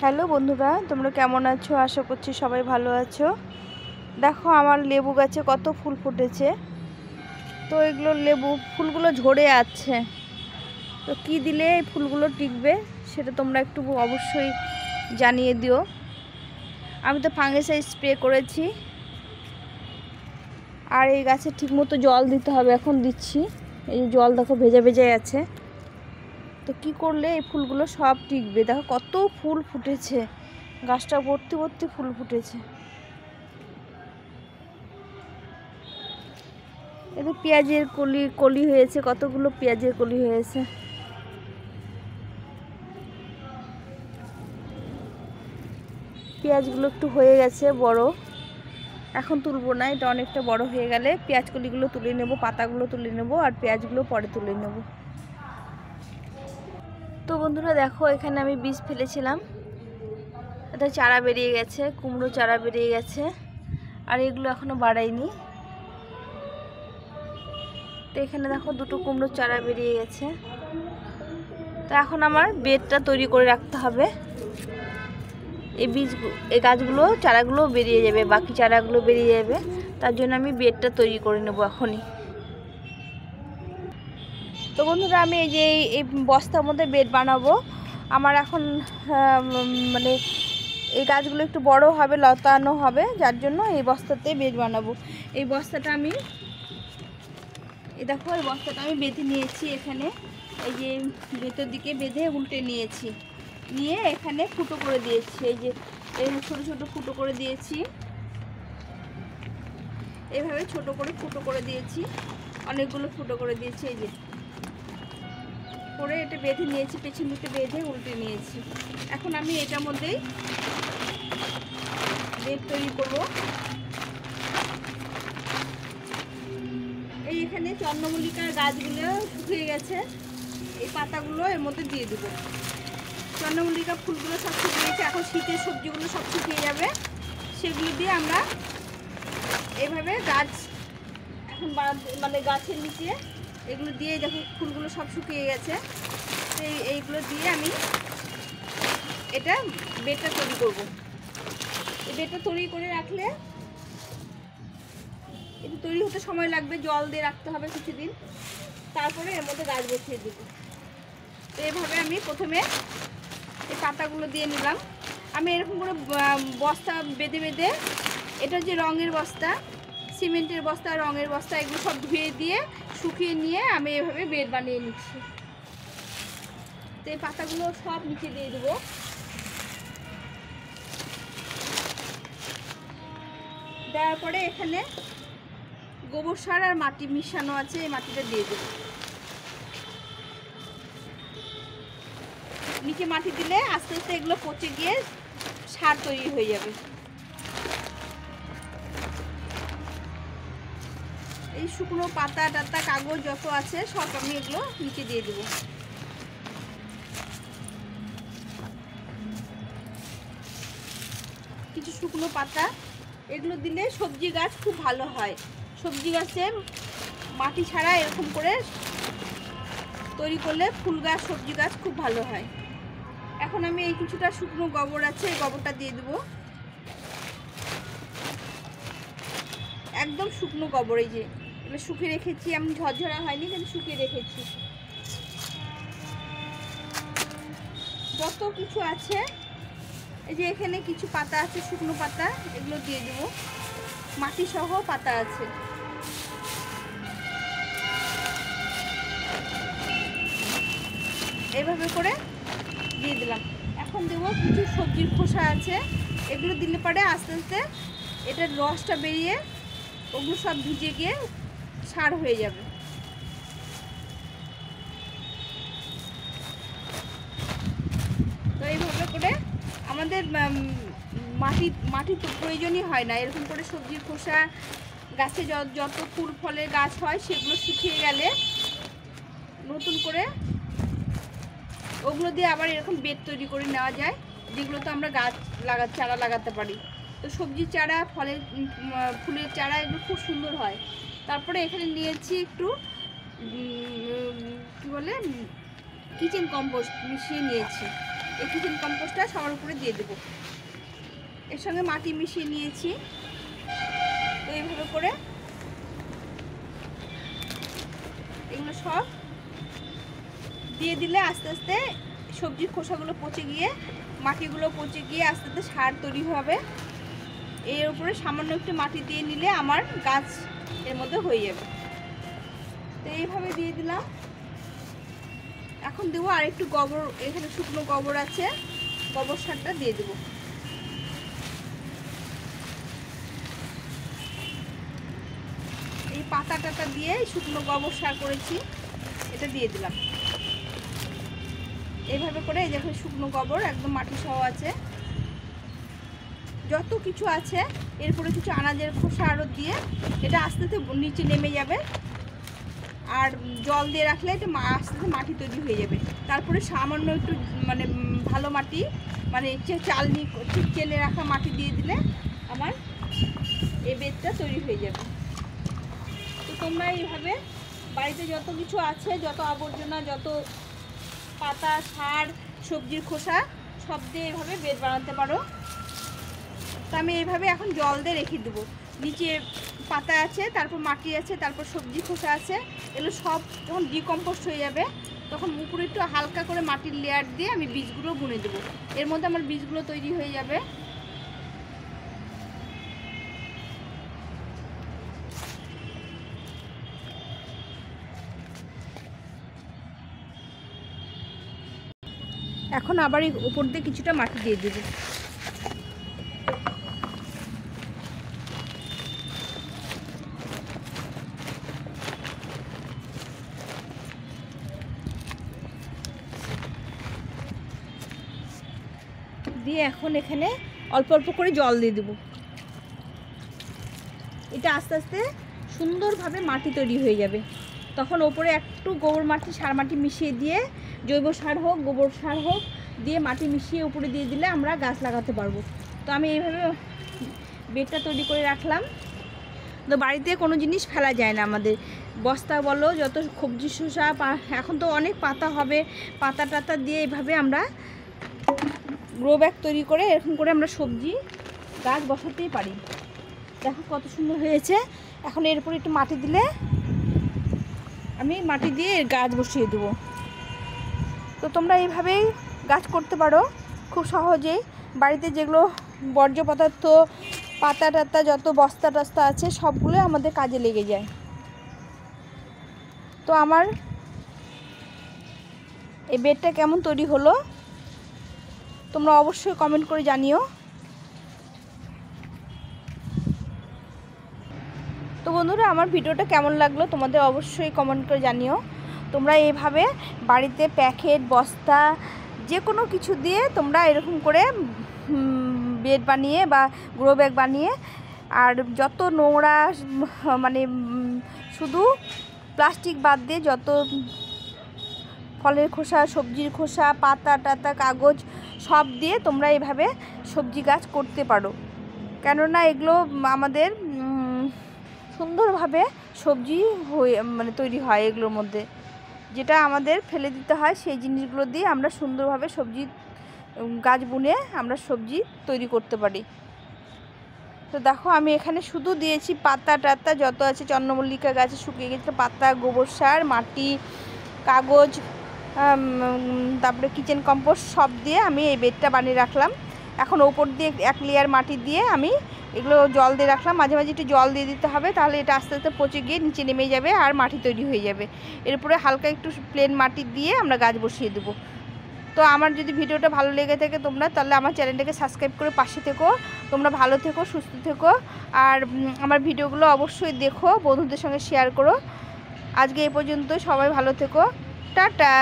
Hello বন্ধুরা, তোমরা কেমন আছো? আশা করছি সবাই ভালো আছো। দেখো আমার লেবু গাছে কত ফুল ফুটেছে। তো এগুলো লেবু ফুলগুলো ঝরে যাচ্ছে। তো কি দিলে এই ফুলগুলো টিকবে সেটা তোমরা একটু অবশ্যই জানিয়ে দিও। আমি তো ফাঙ্গিসাইড স্প্রে করেছি, আর এই গাছে ঠিকমতো জল দিতে হবে। এখন দিচ্ছি, এই জল দেখো ভেজা ভেজা আছে। তো কি করলে এই ফুলগুলো সব টিকবে? দেখো কত ফুল ফুটেছে, গাছটা ভর্তি ভর্তি ফুল ফুটেছে। এতে পেঁয়াজের কলি হয়েছে, কতগুলো পেঁয়াজের কলি হয়েছে। পেঁয়াজগুলো একটু হয়ে গেছে বড়, এখন তুলবো না। এটা অনেকটা বড় হয়ে গেলে পেঁয়াজ কলিগুলো তুলে নেব, পাতাগুলো তুলে নেব, আর পেঁয়াজগুলো পরে তুলে নেব। তো বন্ধুরা দেখো, এখানে আমি বীজ ফেলেছিলাম, এটা চারা বেরিয়ে গেছে, কুমড়ো চারা বেরিয়ে গেছে, আর এগুলো এখনো বাড়াইনি। তো এখানে দেখো দুটো কুমড়োর চারা বেরিয়ে গেছে। তো এখন আমার বেডটা তৈরি করে রাখতে হবে। এই গাছগুলো চারাগুলো বেরিয়ে যাবে, বাকি চারাগুলো বেরিয়ে যাবে, তার জন্য আমি বেডটা তৈরি করে নেব এখনই। তো বন্ধুরা, আমি এই যে এই বস্তার মধ্যে বেড বানাবো। আমার এখন মানে এই গাছগুলো একটু বড় হবে, লতানো হবে, যার জন্য এই বস্তাতে বেড বানাবো। এই বস্তাটা আমি দেখো, এই বস্তাটা আমি বেঁধে নিয়েছি এখানে। এই যে ভেতর দিকে বেঁধে উল্টে নিয়েছি, নিয়ে এখানে ফুটো করে দিয়েছি। এই যে ছোট ছোট ফুটো করে দিয়েছি, এইভাবে ছোট করে ফুটো করে দিয়েছি, অনেকগুলো ফুটো করে দিয়েছি। এই যে করে এটা বেঁধে নিয়েছি, পেছন দিকে বেঁধে উল্টে নিয়েছি। এখন আমি এটার মধ্যেই বেড তৈরি করব। এই এখানে চন্দ্রমল্লিকার গাছগুলো শুকিয়ে গেছে, এই পাতাগুলো এর মধ্যে দিয়ে দেবো। চন্দ্রমল্লিকা ফুলগুলো সব শুকিয়ে গেছে, এখন শীতের সবজিগুলো সব শুকিয়ে যাবে, সেগুলো দিয়ে আমরা এইভাবে গাছ এখন মানে গাছের নিচে এগুলো দিয়ে, দেখো ফুলগুলো সব শুকিয়ে গেছে। এইগুলো দিয়ে আমি এটা বেডটা তৈরি করব। এই বেডটা তৈরি করে রাখলে, এটা তৈরি হতে সময় লাগবে, জল দিয়ে রাখতে হবে কিছুদিন, তারপরে এর মধ্যে গাছ বসিয়ে দেবো। তো এইভাবে আমি প্রথমে এই পাতাগুলো দিয়ে নিলাম। আমি এরকম করে বস্তা বেঁধে বেঁধে, এটা যে রঙের বস্তা, সিমেন্টের বস্তা, রঙের বস্তা, এগুলো সব ধুয়ে দিয়ে শুকিয়ে নিয়ে আমি এভাবে বেড বানিয়ে নিচ্ছি। তো এই পাতাগুলো সব নিচে দিয়ে দেবো। দেওয়ার পরে এখানে গোবর সার আর মাটি মিশানো আছে, এই মাটিটা দিয়ে দেবো। নিচে মাটি দিলে আস্তে আস্তে এগুলো পচে গিয়ে সার তৈরি হয়ে যাবে। এই শুকনো পাতা টাতা কাগজ যত আছে সব আমি এগুলো নিচে দিয়ে দেবো। কিছু শুকনো পাতা, এগুলো দিলে সবজি গাছ খুব ভালো হয়। সবজি গাছে মাটি ছাড়া এরকম করে তৈরি করলে ফুল গাছ, সবজি গাছ খুব ভালো হয়। এখন আমি এই কিছুটা শুকনো গোবর আছে, এই গোবরটা দিয়ে দেবো। একদম শুকনো গোবর, এই যে এবার শুকিয়ে রেখেছি আমি, ঝরঝরা হয়নি কিন্তু শুকিয়ে রেখেছি। যত কিছু আছে, এই যে এখানে কিছু পাতা আছে শুকনো পাতা, এগুলো দিয়ে দেবো। মাটি সহ পাতা আছে, এইভাবে করে দিয়ে দিলাম। এখন দেবো কিছু সবজির খোসা আছে, এগুলো দিলে পরে আস্তে আস্তে এটার রসটা বেরিয়ে ওগুলো সব ভিজে গিয়ে সার হয়ে যাবে। তো এইভাবে করে আমাদের মাটির তো প্রয়োজনই হয় না। এরকম করে সবজির খোসা, গাছে যত ফুল ফলের গাছ হয় সেগুলো শুকিয়ে গেলে নতুন করে ওগুলো দিয়ে আবার এরকম বেড তৈরি করে নেওয়া যায়, যেগুলো তো আমরা চারা লাগাতে পারি। তো সবজির চারা, ফুলের চারা, এগুলো খুব সুন্দর হয়। তারপরে এখানে নিয়েছি একটু কী বলে কিচেন কম্পোস্ট মিশিয়ে নিয়েছি। এই কিচেন কম্পোস্টটা সবার উপরে দিয়ে দেবো। এর সঙ্গে মাটি মিশিয়ে নিয়েছি। তো এইভাবে করে এগুলো সব দিয়ে দিলে আস্তে আস্তে সবজির খোসাগুলো পচে গিয়ে, মাটিগুলো পচে গিয়ে আস্তে আস্তে সার তৈরি হবে। এর উপরে সামান্য একটু মাটি দিয়ে নিলে আমার গাছ এর মধ্যে হয়ে যাবে। তো এইভাবে দিয়ে দিলাম। এখন দেবো আর একটু গোবর, এখানে শুকনো গোবর আছে, গোবর সারটা দিয়ে দেবো। এই পাতা টাতা দিয়ে শুকনো গোবর সার করেছি, এটা দিয়ে দিলাম। এইভাবে করে এই দেখো শুকনো গোবর একদম মাটি সহ আছে, যত কিছু আছে। এরপরে কিছু আনাজের খোসা আরও দিয়ে এটা আস্তে আস্তে নিচে নেমে যাবে। আর জল দিয়ে রাখলে এটা আস্তে আস্তে মাটি তৈরি হয়ে যাবে। তারপরে সামান্য একটু মানে ভালো মাটি, মানে চালনি চেলে রাখা মাটি দিয়ে দিলে আমার এই বেডটা তৈরি হয়ে যাবে। তো তোমরা এইভাবে বাড়িতে যত কিছু আছে, যত আবর্জনা, যত পাতা, সার, সবজির খোসা সব দিয়ে এইভাবে বেড বানাতে পারো। তো আমি এইভাবে এখন জল দিয়ে রেখে দেবো। নিচে পাতা আছে, তারপর মাটি আছে, তারপর সবজি খোসা আছে, এগুলো সব যখন ডিকম্পোস্ট হয়ে যাবে তখন উপরে একটু হালকা করে মাটির লেয়ার দিয়ে আমি বীজগুলো বুনে দেবো। এর মধ্যে আমার বীজগুলো তৈরি হয়ে যাবে। এখন আবার এই উপর দিয়ে কিছুটা মাটি দিয়ে দেবো। দিয়ে এখন এখানে অল্প অল্প করে জল দিয়ে দেবো। এটা আস্তে আস্তে সুন্দরভাবে মাটি তৈরি হয়ে যাবে। তখন ওপরে একটু গোবর মাটি, সার মাটি মিশিয়ে দিয়ে, জৈব সার হোক, গোবর সার হোক, দিয়ে মাটি মিশিয়ে উপরে দিয়ে দিলে আমরা গাছ লাগাতে পারবো। তো আমি এইভাবে বেডটা তৈরি করে রাখলাম। তো বাড়িতে কোনো জিনিস ফেলা যায় না আমাদের, বস্তা বলো, যত সবজি শসা, এখন তো অনেক পাতা হবে, পাতা টাতা দিয়ে এইভাবে আমরা গ্রো ব্যাগ তৈরি করে এরকম করে আমরা সবজি গাছ বসাতেই পারি। দেখো কত সুন্দর হয়েছে। এখন এর উপরে একটু মাটি দিলে আমি মাটি দিয়ে গাছ বসিয়ে দেবো। তো তোমরা এইভাবেই গাছ করতে পারো খুব সহজেই। বাড়িতে যেগুলো বর্জ্য পদার্থ, পাতা টাতা, যত বস্তা টস্তা আছে সবগুলো আমাদের কাজে লেগে যায়। তো আমার এই বেডটা কেমন তৈরি হলো তোমরা অবশ্যই কমেন্ট করে জানিও। তো বন্ধুরা, আমার ভিডিওটা কেমন লাগলো তোমাদের অবশ্যই কমেন্ট করে জানিও। তোমরা এইভাবে বাড়িতে প্যাকেট, বস্তা, যে কোনো কিছু দিয়ে তোমরা এরকম করে বেড বানিয়ে বা গ্রো ব্যাগ বানিয়ে, আর যত নোংরা মানে শুধু প্লাস্টিক বাদ দিয়ে যত ফলের খোসা, সবজির খোসা, পাতা টাতা, কাগজ সব দিয়ে তোমরা এইভাবে সবজি গাছ করতে পারো। কেননা এগুলো আমাদের সুন্দরভাবে সবজি হয়ে মানে তৈরি হয়। এগুলোর মধ্যে যেটা আমাদের ফেলে দিতে হয় সেই জিনিসগুলো দিয়ে আমরা সুন্দরভাবে সবজি গাছ বুনে আমরা সবজি তৈরি করতে পারি। তো দেখো আমি এখানে শুধু দিয়েছি পাতা টাতা যত আছে, চন্দ্রমল্লিকা গাছে শুকিয়ে গেছে পাতা, গোবর সার, মাটি, কাগজ, তারপরে কিচেন কম্পোস্ট সব দিয়ে আমি এই বেডটা বানিয়ে রাখলাম। এখন ওপর দিয়ে এক লেয়ার মাটি দিয়ে আমি এগুলো জল দিয়ে রাখলাম। মাঝে মাঝে একটু জল দিয়ে দিতে হবে, তাহলে এটা আস্তে আস্তে পচে গিয়ে নিচে নেমে যাবে আর মাটি তৈরি হয়ে যাবে। এরপরে হালকা একটু প্লেন মাটি দিয়ে আমরা গাছ বসিয়ে দেবো। তো আমার যদি ভিডিওটা ভালো লেগে থাকে তোমরা, তাহলে আমার চ্যানেলটাকে সাবস্ক্রাইব করে পাশে থেকো। তোমরা ভালো থেকো, সুস্থ থেকো, আর আমার ভিডিওগুলো অবশ্যই দেখো, বন্ধুদের সঙ্গে শেয়ার করো। আজকে এই পর্যন্ত, সবাই ভালো থেকো, টাটা।